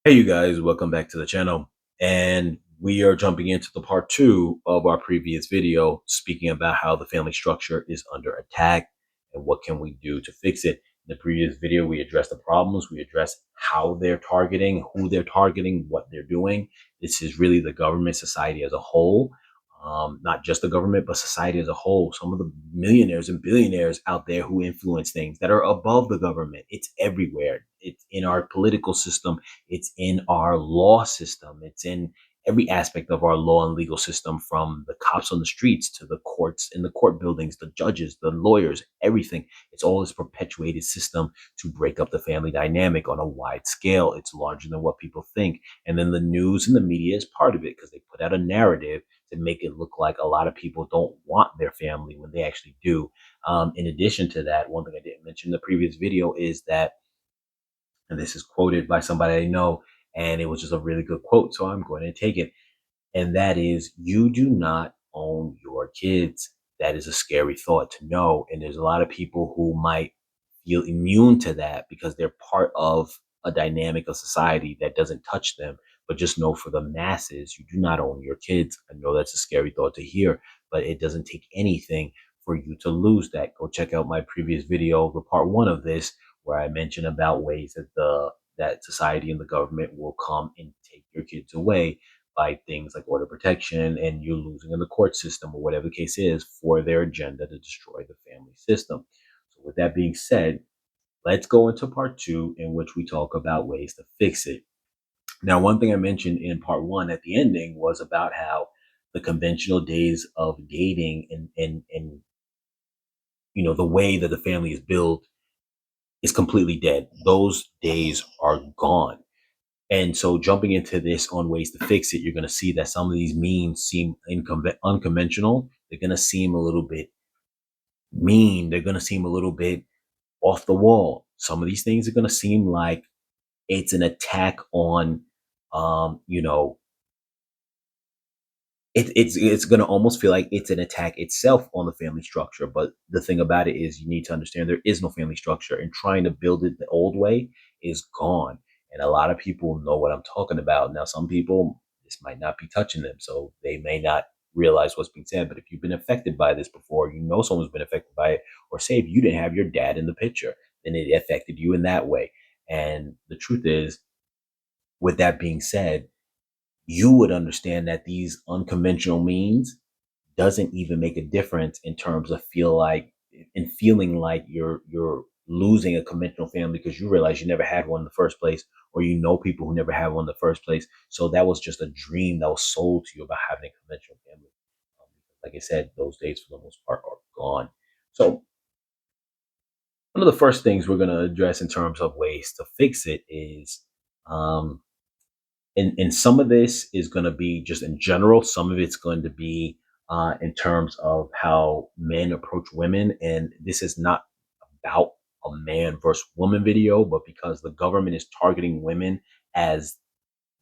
Hey, you guys, welcome back to the channel. And we are jumping into the part two of our previous video, speaking about how the family structure is under attack and what can we do to fix it. In the previous video, we addressed the problems, we addressed how they're targeting, who they're targeting, what they're doing. This is really the government, society as a whole. Not just the government, but society as a whole. Some of the millionaires and billionaires out there who influence things that are above the government. It's everywhere. It's in our political system. It's in our law system. It's in every aspect of our law and legal system, from the cops on the streets to the courts in the court buildings, the judges, the lawyers, everything. It's all this perpetuated system to break up the family dynamic on a wide scale. It's larger than what people think. And then the news and the media is part of it because they put out a narrative to make it look like a lot of people don't want their family when they actually do. In addition to that, one thing I didn't mention in the previous video is that, and this is quoted by somebody I know, and it was just a really good quote, so I'm going to take it. And that is, you do not own your kids. That is a scary thought to know. And there's a lot of people who might feel immune to that because they're part of a dynamic of society that doesn't touch them. But just know, for the masses, you do not own your kids. I know that's a scary thought to hear, but it doesn't take anything for you to lose that. Go check out my previous video, the part one of this, where I mention about ways that that society and the government will come and take your kids away by things like order protection and you losing in the court system or whatever the case is, for their agenda to destroy the family system. So with that being said, let's go into part two, in which we talk about ways to fix it. Now, one thing I mentioned in part one at the ending was about how the conventional days of dating and the way that the family is built is completely dead. Those days are gone. And so, jumping into this on ways to fix it, you're going to see that some of these means seem unconventional. They're going to seem a little bit mean. They're going to seem a little bit off the wall. Some of these things are going to seem like it's an attack on, um, you know, it's going to almost feel like it's an attack itself on the family structure. But the thing about it is, you need to understand there is no family structure, and trying to build it the old way is gone. And a lot of people know what I'm talking about. Now, some people, this might not be touching them, so they may not realize what's being said. But if you've been affected by this before, you know someone's been affected by it, or say if you didn't have your dad in the picture, then it affected you in that way. And the truth is, with that being said, you would understand that these unconventional means doesn't even make a difference in terms of feeling like you're losing a conventional family, because you realize you never had one in the first place, or you know people who never had one in the first place. So that was just a dream that was sold to you about having a conventional family. Like I said, those days for the most part are gone. So one of the first things we're going to address in terms of ways to fix it is, um, and some of this is going to be just in general. Some of it's going to be in terms of how men approach women. And this is not about a man versus woman video, but because the government is targeting women as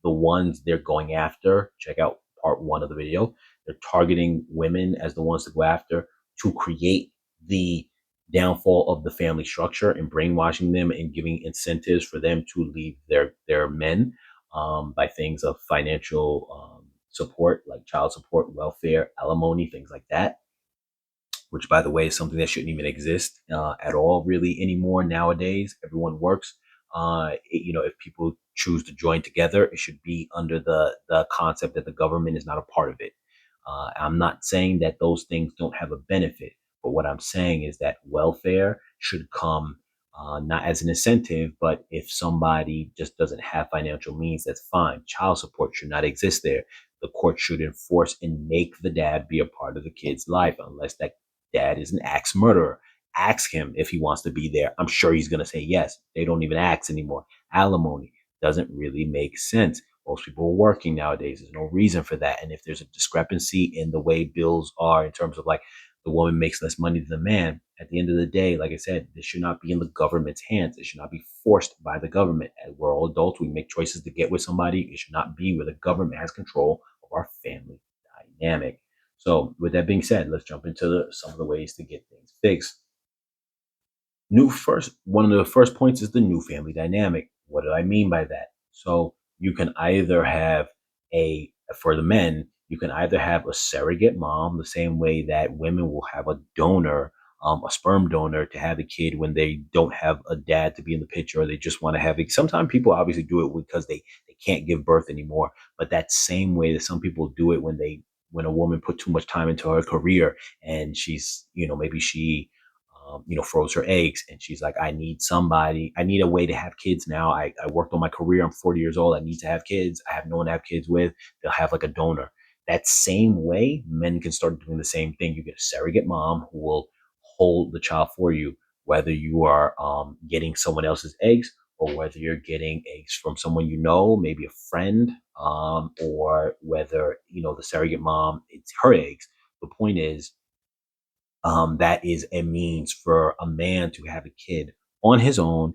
the ones they're going after. Check out part one of the video. They're targeting women as the ones to go after, to create the downfall of the family structure and brainwashing them and giving incentives for them to leave their men, by things of financial support, like child support, welfare, alimony, things like that, which, by the way, is something that shouldn't even exist at all really anymore nowadays. Everyone works. If people choose to join together, it should be under the concept that the government is not a part of it. I'm not saying that those things don't have a benefit, but what I'm saying is that welfare should come, not as an incentive, but if somebody just doesn't have financial means, that's fine. Child support should not exist there. The court should enforce and make the dad be a part of the kid's life, unless that dad is an axe murderer. Ask him if he wants to be there. I'm sure he's going to say yes. They don't even ask anymore. Alimony doesn't really make sense. Most people are working nowadays. There's no reason for that. And if there's a discrepancy in the way bills are, in terms of like the woman makes less money than the man, at the end of the day, like I said, this should not be in the government's hands. It should not be forced by the government. As we're all adults, we make choices to get with somebody. It should not be where the government has control of our family dynamic. So, with that being said, let's jump into some of the ways to get things fixed. One of the first points is the new family dynamic. What do I mean by that? So, you can either have a for the men, you can either have a surrogate mom, the same way that women will have a donor, a sperm donor to have a kid when they don't have a dad to be in the picture, or they just want to have it. Sometimes people obviously do it because they can't give birth anymore. But that same way that some people do it when a woman put too much time into her career and she's, maybe she froze her eggs and she's like, I need a way to have kids now. I worked on my career. I'm 40 years old. I need to have kids. I have no one to have kids with. They'll have like a donor. That same way, men can start doing the same thing. You get a surrogate mom who will hold the child for you, whether you are getting someone else's eggs or whether you're getting eggs from someone maybe a friend, or whether, the surrogate mom, it's her eggs. The point is, that is a means for a man to have a kid on his own,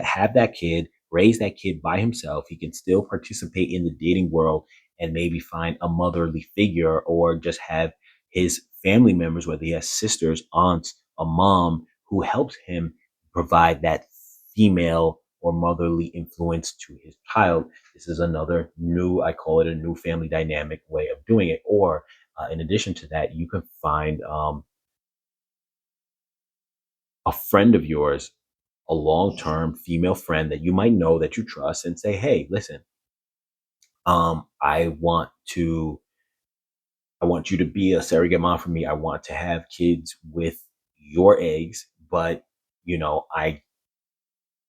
have that kid, raise that kid by himself. He can still participate in the dating world and maybe find a motherly figure or just have his family members, whether he has sisters, aunts, a mom who helps him provide that female or motherly influence to his child. This is another I call it a new family dynamic way of doing it. Or in addition to that, you can find a friend of yours, a long-term female friend that you might know that you trust, and say, "Hey, listen, um, I want to, I want you to be a surrogate mom for me. I want to have kids with your eggs, but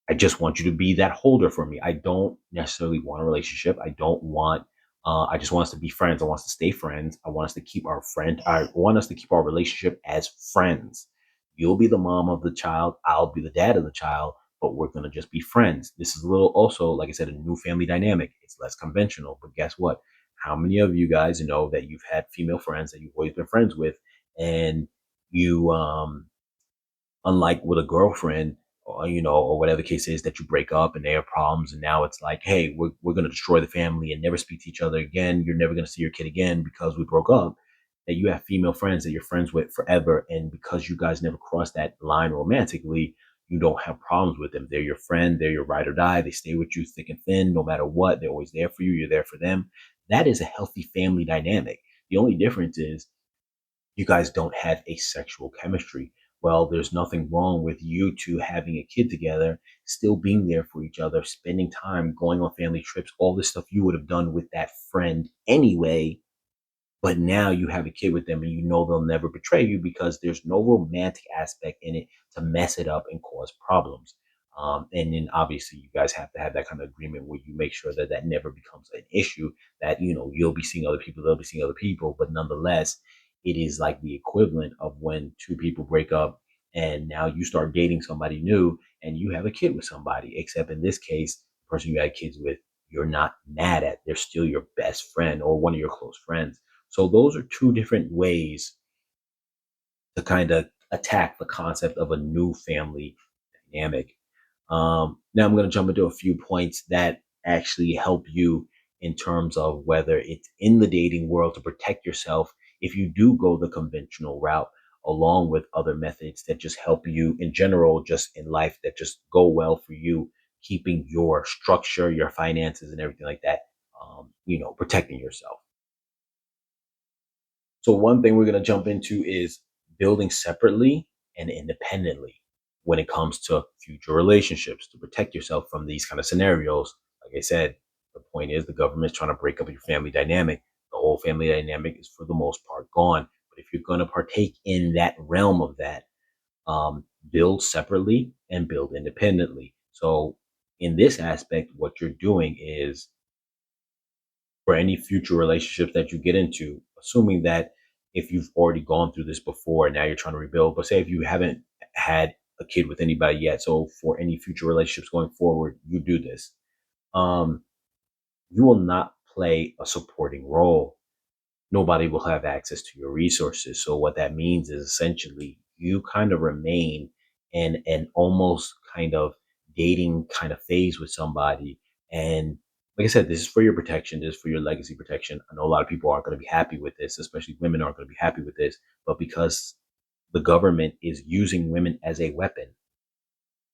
I just want you to be that holder for me. I don't necessarily want a relationship. I don't want. I just want us to be friends. I want us to stay friends. I want us to keep our friend. I want us to keep our relationship as friends. You'll be the mom of the child. I'll be the dad of the child. But we're gonna just be friends. This is a little, also, like I said, a new family dynamic. It's less conventional. But guess what? How many of you guys know that you've had female friends that you've always been friends with, and you unlike with a girlfriend, or, or whatever the case is, that you break up and they have problems, and now it's like, hey, we're going to destroy the family and never speak to each other again. You're never going to see your kid again because we broke up. That you have female friends that you're friends with forever, and because you guys never cross that line romantically, you don't have problems with them. They're your friend. They're your ride or die. They stay with you thick and thin, no matter what. They're always there for you. You're there for them. That is a healthy family dynamic. The only difference is you guys don't have a sexual chemistry. Well, there's nothing wrong with you two having a kid together, still being there for each other, spending time, going on family trips, all this stuff you would have done with that friend anyway. But now you have a kid with them and you know they'll never betray you because there's no romantic aspect in it to mess it up and cause problems. And then obviously you guys have to have that kind of agreement where you make sure that that never becomes an issue, that, you'll be seeing other people, they'll be seeing other people. But nonetheless, it is like the equivalent of when two people break up and now you start dating somebody new and you have a kid with somebody, except in this case, the person you had kids with, you're not mad at. They're still your best friend or one of your close friends. So those are two different ways to kind of attack the concept of a new family dynamic. Now I'm going to jump into a few points that actually help you in terms of whether it's in the dating world to protect yourself if you do go the conventional route, along with other methods that just help you in general, just in life, that just go well for you, keeping your structure, your finances, and everything like that, protecting yourself. So one thing we're going to jump into is building separately and independently when it comes to future relationships to protect yourself from these kind of scenarios. Like I said, the point is the government's trying to break up your family dynamic. The whole family dynamic is for the most part gone. But if you're going to partake in that realm of that, build separately and build independently. So in this aspect, what you're doing is for any future relationships that you get into, assuming that if you've already gone through this before and now you're trying to rebuild, but say if you haven't had a kid with anybody yet, so for any future relationships going forward, you do this. Um, you will not play a supporting role. Nobody will have access to your resources. So what that means is essentially you kind of remain in an almost kind of dating kind of phase with somebody. And like I said, this is for your protection. This is for your legacy protection. I know a lot of people aren't going to be happy with this, especially women aren't going to be happy with this. But because the government is using women as a weapon,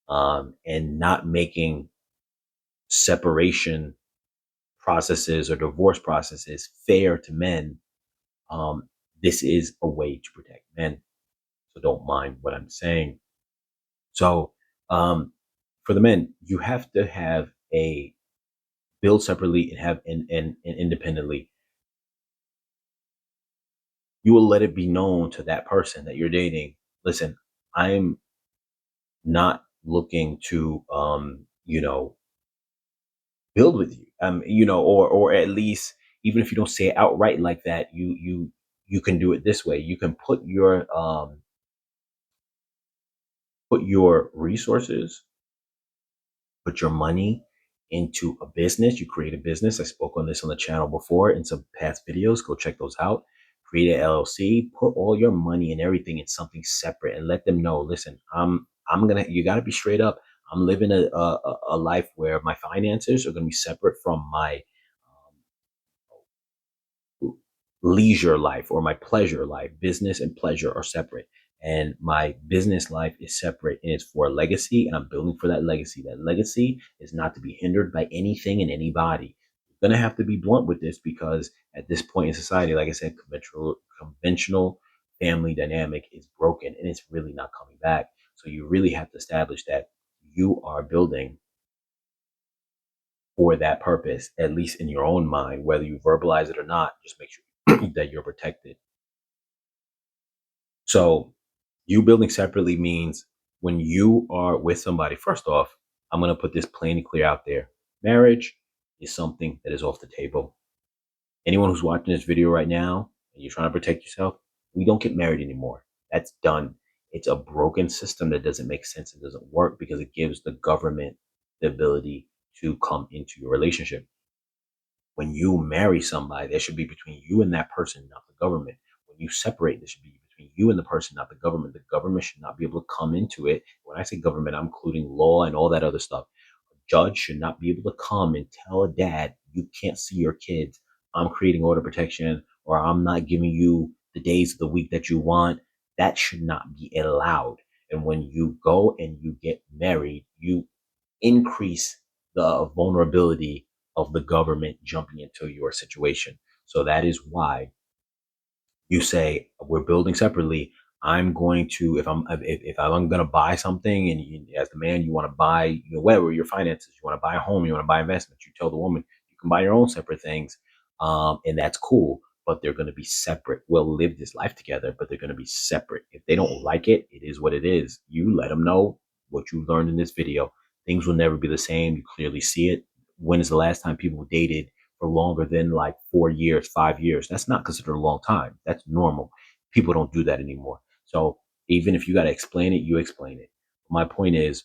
and not making separation processes or divorce processes fair to men, um, this is a way to protect men. So don't mind what I'm saying. So um, for the men, you have to have a build separately and have and independently. You will let it be known to that person that you're dating. Listen, I'm not looking to build with you. Or at least, even if you don't say it outright like that, you can do it this way. You can put your resources, put your money into a business. You create a business. I spoke on this on the channel before in some past videos. Go check those out. Create an LLC. Put all your money and everything in something separate, and let them know. Listen, I'm gonna. You got to be straight up. I'm living a life where my finances are gonna be separate from my leisure life or my pleasure life. Business and pleasure are separate. And my business life is separate and it's for a legacy. And I'm building for that legacy. That legacy is not to be hindered by anything and anybody. You're going to have to be blunt with this because at this point in society, like I said, conventional family dynamic is broken and it's really not coming back. So you really have to establish that you are building for that purpose, at least in your own mind, whether you verbalize it or not. Just make sure that you're protected. So you building separately means when you are with somebody, first off, I'm going to put this plain and clear out there. Marriage is something that is off the table. Anyone who's watching this video right now and you're trying to protect yourself, we don't get married anymore. That's done. It's a broken system that doesn't make sense. It doesn't work because it gives the government the ability to come into your relationship. When you marry somebody, that should be between you and that person, not the government. When you separate, this should be between you and the person, not the government. The government should not be able to come into it. When I say government, I'm including law and all that other stuff. A judge should not be able to come and tell a dad, you can't see your kids. I'm creating order protection, or I'm not giving you the days of the week that you want. That should not be allowed. And when you go and you get married, you increase the vulnerability of the government jumping into your situation. So that is why you say we're building separately. I'm going to if I'm going to buy something, and as the man you want to buy, whatever your finances, you want to buy a home, you want to buy investments, you tell the woman you can buy your own separate things, and that's cool. But they're going to be separate. We'll live this life together, but they're going to be separate. If they don't like it, it is what it is. You let them know what you learned in this video. Things will never be the same. You clearly see it. When is the last time people dated for longer than like 4 years, 5 years? That's not considered a long time. That's normal. People don't do that anymore. So even if you got to explain it, you explain it. My point is,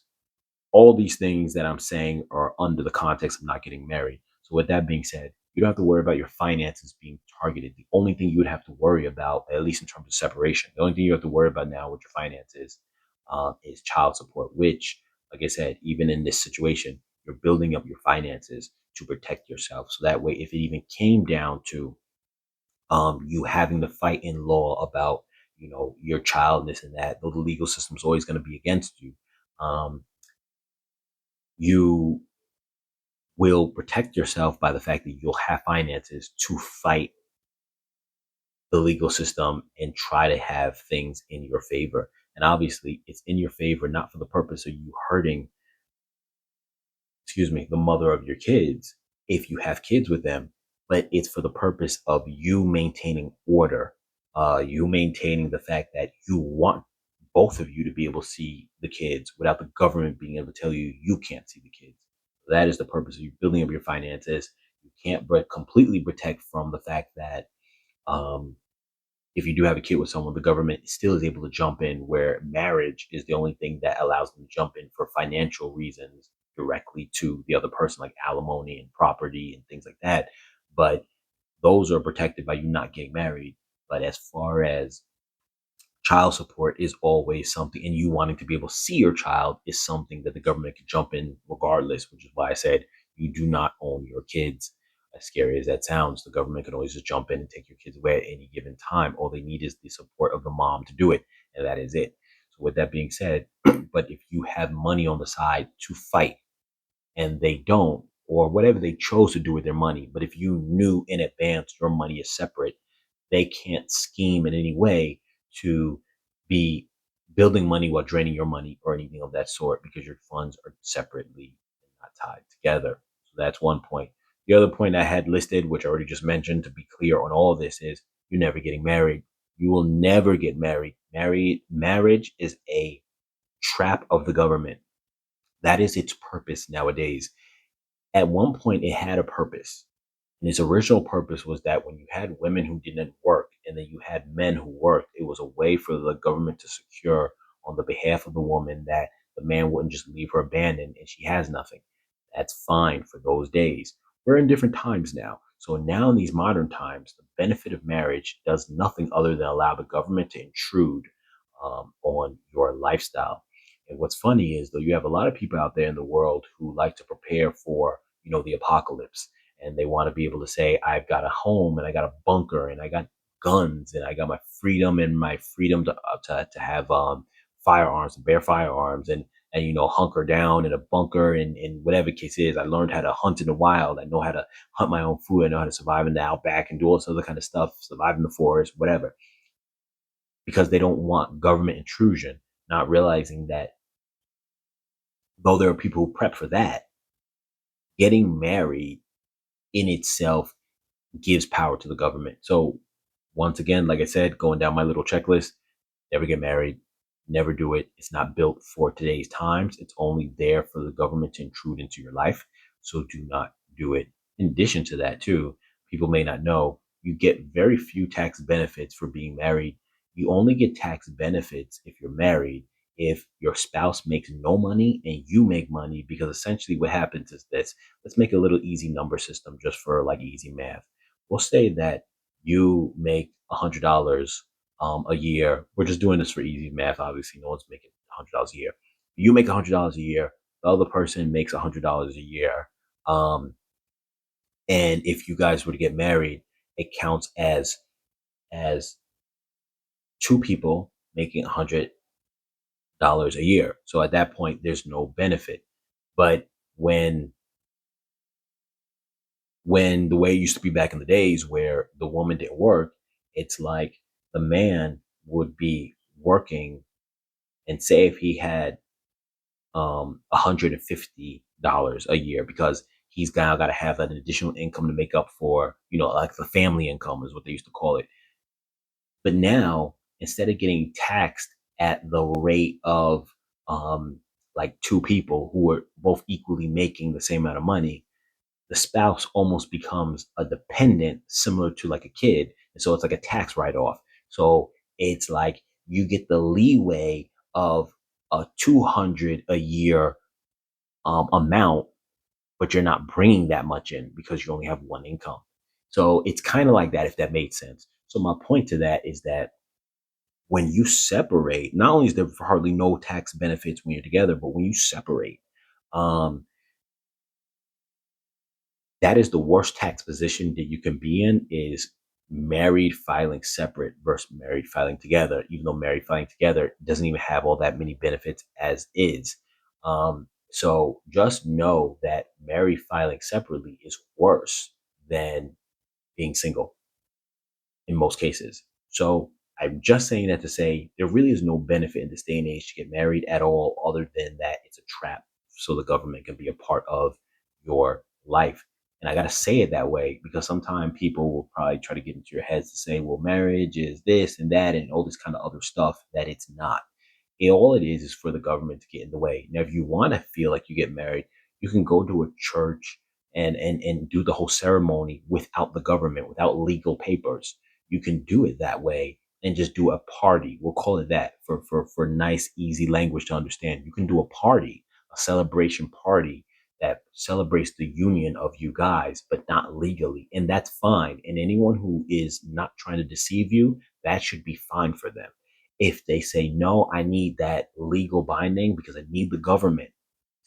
all these things that I'm saying are under the context of not getting married. So with that being said, you don't have to worry about your finances being targeted. The only thing you would have to worry about, at least in terms of separation, the only thing you have to worry about now with your finances is child support, which, like I said, even in this situation, you're building up your finances to protect yourself. So that way, if it even came down to you having to fight in law about, your child, this and that, though the legal system's always going to be against you, um, you will protect yourself by the fact that you'll have finances to fight the legal system and try to have things in your favor. And obviously, it's in your favor not for the purpose of you hurting, the mother of your kids if you have kids with them, but it's for the purpose of you maintaining order, you maintaining the fact that you want both of you to be able to see the kids without the government being able to tell you you can't see the kids. That is the purpose of you building up your finances. You can't completely protect from the fact that um, if you do have a kid with someone, the government still is able to jump in, where marriage is the only thing that allows them to jump in for financial reasons directly to the other person, like alimony and property and things like that. But those are protected by you not getting married. But as far as child support is always something, and you wanting to be able to see your child is something that the government can jump in regardless, which is why I said you do not own your kids. As scary as that sounds, the government can always just jump in and take your kids away at any given time. All they need is the support of the mom to do it, and that is it. So with that being said, but if you have money on the side to fight and they don't, or whatever they chose to do with their money. But if you knew in advance your money is separate, they can't scheme in any way to be building money while draining your money or anything of that sort because your funds are separately not tied together. So that's one point. The other point I had listed, which I already just mentioned to be clear on all of this, is you're never getting married. You will never get married. Marriage is a trap of the government. That is its purpose nowadays. At one point, it had a purpose. And its original purpose was that when you had women who didn't work and then you had men who worked, it was a way for the government to secure on the behalf of the woman that the man wouldn't just leave her abandoned and she has nothing. That's fine for those days. We're in different times now. So now in these modern times, the benefit of marriage does nothing other than allow the government to intrude on your lifestyle. And what's funny is though you have a lot of people out there in the world who like to prepare for, the apocalypse, and they want to be able to say, I've got a home and I got a bunker and I got guns and I got my freedom to have firearms, to bear firearms, and hunker down in a bunker, and whatever the case is. I learned how to hunt in the wild. I know how to hunt my own food. I know how to survive in the outback and do all this other kind of stuff, survive in the forest, whatever, because they don't want government intrusion, not realizing that though there are people who prep for that, getting married in itself gives power to the government. So once again, like I said, going down my little checklist, never get married, never do it. It's not built for today's times. It's only there for the government to intrude into your life. So do not do it. In addition to that, too, people may not know you get very few tax benefits for being married. You only get tax benefits if you're married, if your spouse makes no money and you make money, because essentially what happens is this. Let's make a little easy number system just for like easy math. We'll say that you make $100 a year. We're just doing this for easy math. Obviously, no one's making $100 a year. You make $100 a year. The other person makes $100 a year. And if you guys were to get married, it counts as two people making $100 a year. So at that point, there's no benefit. But when the way it used to be back in the days where the woman didn't work, it's like the man would be working, and say if he had $150 a year, because he's now got to have an additional income to make up for, like the family income is what they used to call it. But now, instead of getting taxed at the rate of like two people who are both equally making the same amount of money, the spouse almost becomes a dependent, similar to like a kid. And so it's like a tax write off. So it's like you get the leeway of a 200 a year amount, but you're not bringing that much in because you only have one income. So it's kind of like that, if that made sense. So my point to that is that when you separate, not only is there hardly no tax benefits when you're together, but when you separate, um, that is the worst tax position that you can be in, is married filing separate versus married filing together, even though married filing together doesn't even have all that many benefits as is. So just know that married filing separately is worse than being single in most cases. So I'm just saying that to say there really is no benefit in this day and age to get married at all, other than that it's a trap so the government can be a part of your life. And I got to say it that way because sometimes people will probably try to get into your heads to say, well, marriage is this and that and all this kind of other stuff, that it's not. All it is for the government to get in the way. Now, if you want to feel like you get married, you can go to a church and do the whole ceremony without the government, without legal papers. You can do it that way and just do a party. We'll call it that for nice, easy language to understand. You can do a party, a celebration party that celebrates the union of you guys, but not legally. And that's fine. And anyone who is not trying to deceive you, that should be fine for them. If they say, no, I need that legal binding because I need the government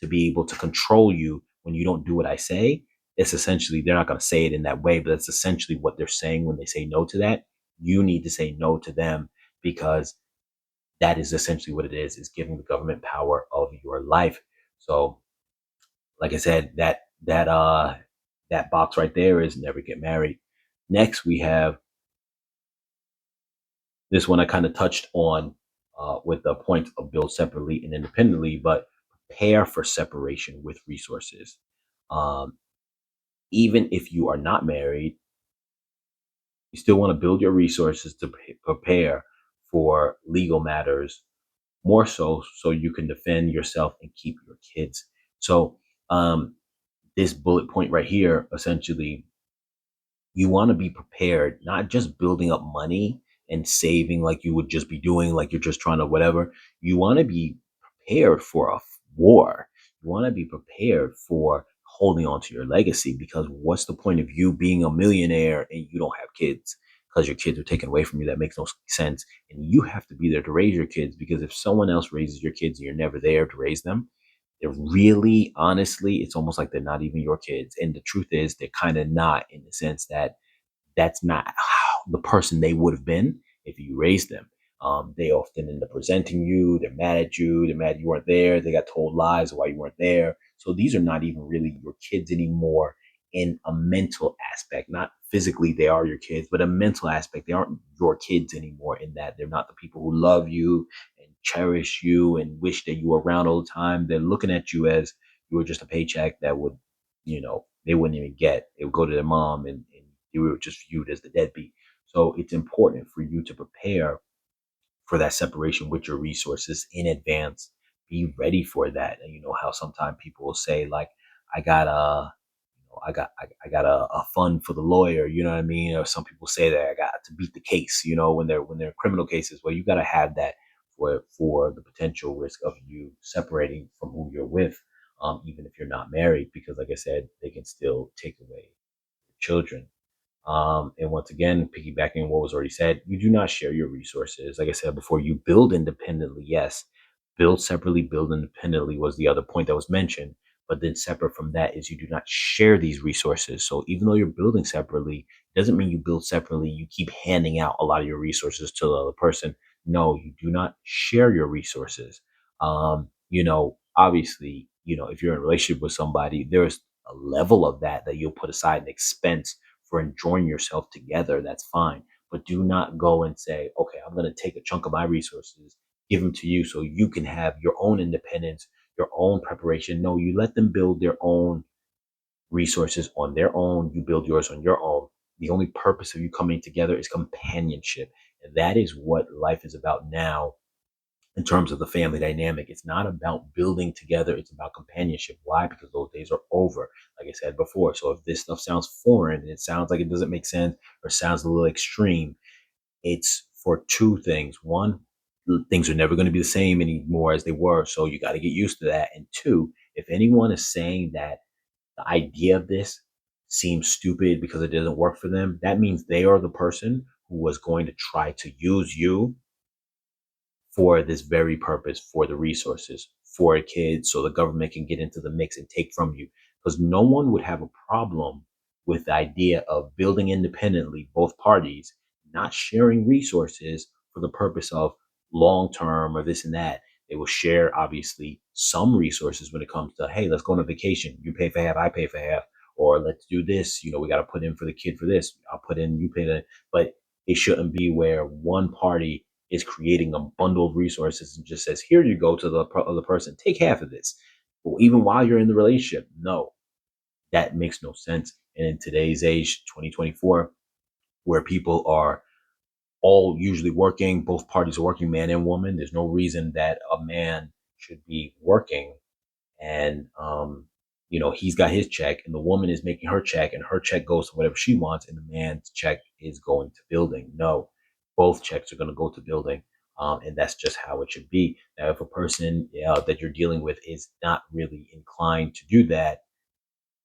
to be able to control you when you don't do what I say, it's essentially, they're not going to say it in that way, but that's essentially what they're saying when they say no to that. You need to say no to them, because that is essentially what it is giving the government power of your life. So like I said, that that box right there is never get married. Next, we have this one I kind of touched on with the point of build separately and independently, but prepare for separation with resources. Um, Even if you are not married, you still want to build your resources to prepare for legal matters, more so you can defend yourself and keep your kids. So, um, this bullet point right here essentially, you want to be prepared, not just building up money and saving like you would just be doing, like you're just trying to whatever. You want to be prepared for a war. You want to be prepared for holding on to your legacy, because what's the point of you being a millionaire and you don't have kids because your kids are taken away from you? That makes no sense. And you have to be there to raise your kids, because if someone else raises your kids and you're never there to raise them, they're really, honestly, it's almost like they're not even your kids. And the truth is, they're kind of not, in the sense that that's not how the person they would have been if you raised them. They often end up resenting you. They're mad at you. They're mad you weren't there. They got told lies why you weren't there. So these are not even really your kids anymore in a mental aspect. Not physically, they are your kids, but a mental aspect. They aren't your kids anymore, in that they're not the people who love you and cherish you and wish that you were around all the time. They're looking at you as you were just a paycheck that would, they wouldn't even get. It would go to their mom, and you were just viewed as the deadbeat. So it's important for you to prepare for that separation with your resources in advance. Be ready for that. And you know how sometimes people will say like, I got a, I got a fund for the lawyer. You know what I mean? Or some people say that I got to beat the case. When they're criminal cases, well, you got to have that for the potential risk of you separating from who you're with, even if you're not married, because like I said, they can still take away your children. And once again, piggybacking on what was already said, you do not share your resources. Like I said before, you build independently. Yes, build separately, build independently was the other point that was mentioned. But then separate from that is you do not share these resources. So even though you're building separately, doesn't mean you build separately. You keep handing out a lot of your resources to the other person. No, you do not share your resources. Obviously, if you're in a relationship with somebody, there's a level of that you'll put aside an expense for enjoying yourself together. That's fine. But do not go and say, okay, I'm going to take a chunk of my resources, give them to you so you can have your own independence, your own preparation. No, you let them build their own resources on their own. You build yours on your own. The only purpose of you coming together is companionship. And that is what life is about now in terms of the family dynamic. It's not about building together, it's about companionship. Why? Because those days are over, like I said before. So if this stuff sounds foreign and it sounds like it doesn't make sense or sounds a little extreme, it's for two things. One, things are never going to be the same anymore as they were. So you got to get used to that. And two, if anyone is saying that the idea of this seems stupid because it doesn't work for them, that means they are the person who was going to try to use you for this very purpose, for the resources, for a kid, so the government can get into the mix and take from you. Because no one would have a problem with the idea of building independently, both parties, not sharing resources for the purpose of long term or this and that. They will share, obviously, some resources when it comes to, hey, let's go on a vacation. You pay for half, I pay for half. Or let's do this. We got to put in for the kid for this. I'll put in, you pay that. But it shouldn't be where one party is creating a bundle of resources and just says, here you go to the other person, take half of this. Well, even while you're in the relationship, no, that makes no sense. And in today's age, 2024, where people are all usually working, both parties are working, man and woman, there's no reason that a man should be working and he's got his check and the woman is making her check and her check goes to whatever she wants and the man's check is going to building. No, both checks are going to go to building. And that's just how it should be. Now if a person that you're dealing with is not really inclined to do that,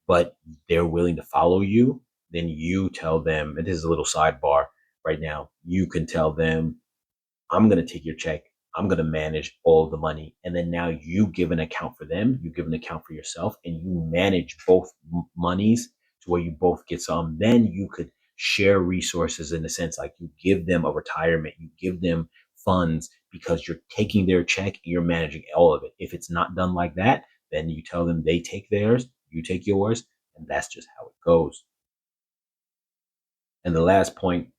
but they're willing to follow you, then you tell them, and this is a little sidebar right now, you can tell them, I'm going to take your check. I'm going to manage all the money. And then now you give an account for them. You give an account for yourself and you manage both monies to where you both get some. Then you could share resources in a sense, like you give them a retirement, you give them funds because you're taking their check and you're managing all of it. If it's not done like that, then you tell them they take theirs you take yours, and that's just how it goes. And the last point,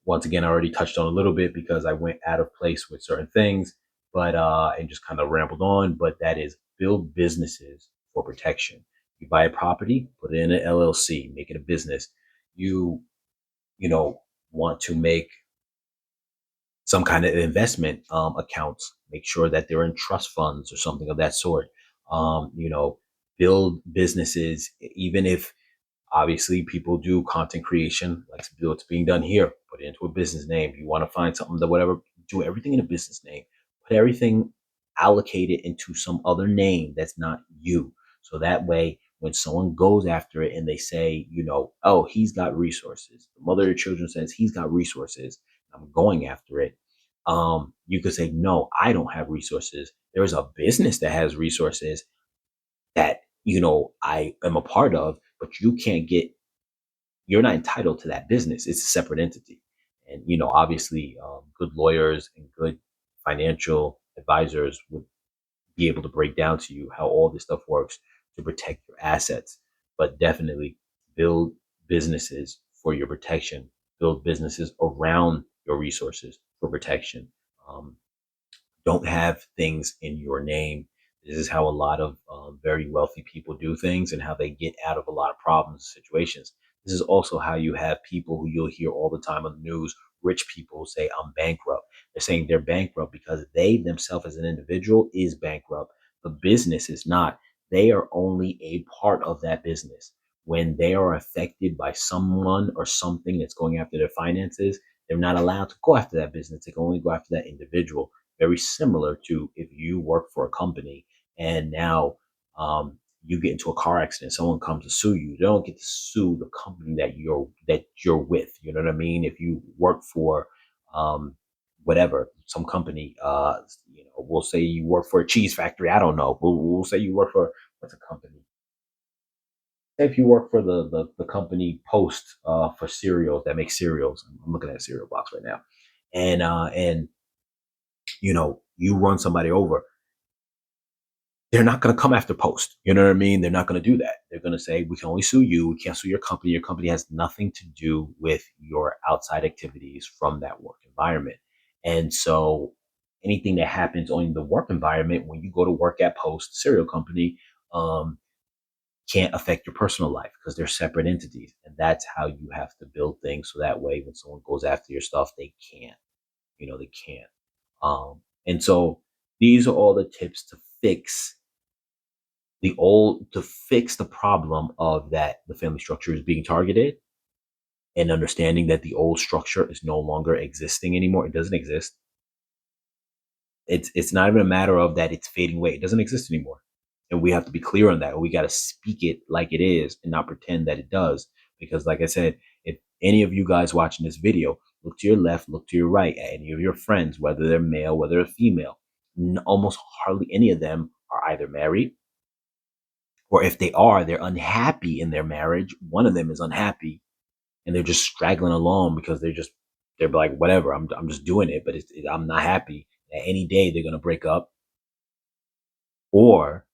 once again, I already touched on a little bit because I went out of place with certain things, but and just kind of rambled on. But that is build businesses for protection. You buy a property, put it in an LLC, make it a business. You you know want to make some kind of investment accounts. Make sure that they're in trust funds or something of that sort. Um, you know, build businesses, even if obviously people do content creation, like what's being done here. Put it into a business name. You want to find something that whatever, do everything in a business name. Put everything allocated into some other name that's not you. So that way, when someone goes after it and they say, oh, he's got resources. The mother of your children says he's got resources. I'm going after it. You could say, no, I don't have resources. There's a business that has resources that I am a part of, but you're not entitled to that business. It's a separate entity. And obviously, good lawyers and good financial advisors would be able to break down to you how all this stuff works to protect your assets. But definitely build businesses for your protection. Build businesses around your resources for protection. Um, don't have things in your name. This is how a lot of very wealthy people do things and how they get out of a lot of problems and situations. This is also how you have people who you'll hear all the time on the news, rich people say, I'm bankrupt. They're saying they're bankrupt because they themselves as an individual is bankrupt. The business is not. They are only a part of that business. When they are affected by someone or something that's going after their finances, they're not allowed to go after that business. They can only go after that individual. Very similar to if you work for a company and now you get into a car accident, someone comes to sue you. They don't get to sue the company that you're with. You know what I mean? If you work for whatever, some company, we'll say you work for a cheese factory. I don't know. We'll say you work for what's a company? Say if you work for the company Post for cereals that make cereals. I'm looking at a cereal box right now, and you run somebody over, they're not going to come after Post. You know what I mean? They're not going to do that. They're going to say, we can only sue you. We can't sue your company. Your company has nothing to do with your outside activities from that work environment. And so anything that happens on the work environment, when you go to work at Post, the cereal company, um, can't affect your personal life because they're separate entities. And that's how you have to build things. So that way, when someone goes after your stuff, they can't. They can't. And so these are all the tips to fix the problem of that the family structure is being targeted, and understanding that the old structure is no longer existing anymore. It doesn't exist. It's not even a matter of that it's fading away. It doesn't exist anymore. And we have to be clear on that. We got to speak it like it is and not pretend that it does. Because like I said, if any of you guys watching this video, look to your left, look to your right, at any of your friends, whether they're male, whether they're female, almost hardly any of them are either married, or if they are, they're unhappy in their marriage. One of them is unhappy and they're just straggling along because they're like, whatever, I'm just doing it, but I'm not happy. At any day they're gonna break up, or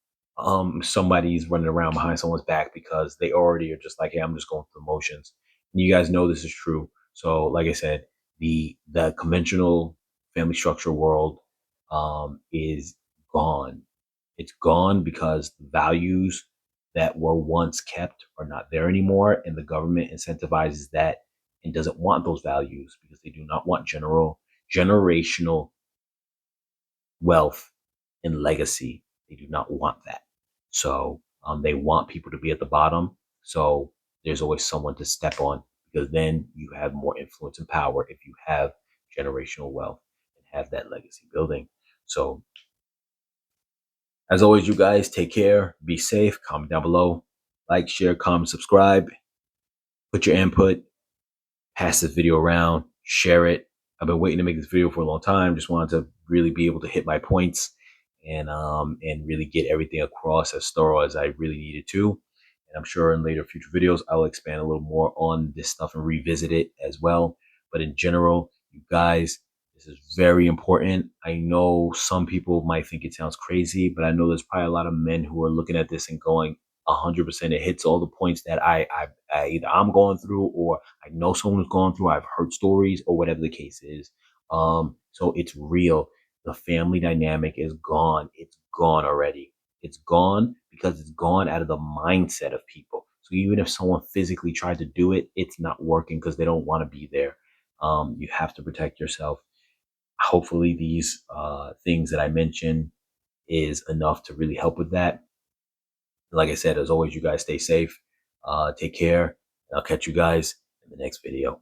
somebody's running around behind someone's back because they already are just like, hey, I'm just going through the motions. And you guys know this is true. So like I said, the conventional family structure world is gone. It's gone because the values that were once kept are not there anymore, and the government incentivizes that and doesn't want those values because they do not want generational wealth and legacy. They do not want that. So they want people to be at the bottom. So there's always someone to step on, because then you have more influence and power if you have generational wealth and have that legacy building. So as always, you guys take care, be safe, comment down below, like, share, comment, subscribe, put your input, pass this video around, share it. I've been waiting to make this video for a long time. Just wanted to really be able to hit my points and really get everything across as thorough as I really needed to. And I'm sure in later future videos, I'll expand a little more on this stuff and revisit it as well. But in general, you guys, this is very important. I know some people might think it sounds crazy, but I know there's probably a lot of men who are looking at this and going, 100%. It hits all the points that I either I'm going through, or I know someone's going through. I've heard stories, or whatever the case is. So it's real. The family dynamic is gone. It's gone already. It's gone because it's gone out of the mindset of people. So even if someone physically tried to do it, it's not working because they don't want to be there. You have to protect yourself. Hopefully, these things that I mentioned is enough to really help with that. Like I said, as always, you guys stay safe, take care. I'll catch you guys in the next video.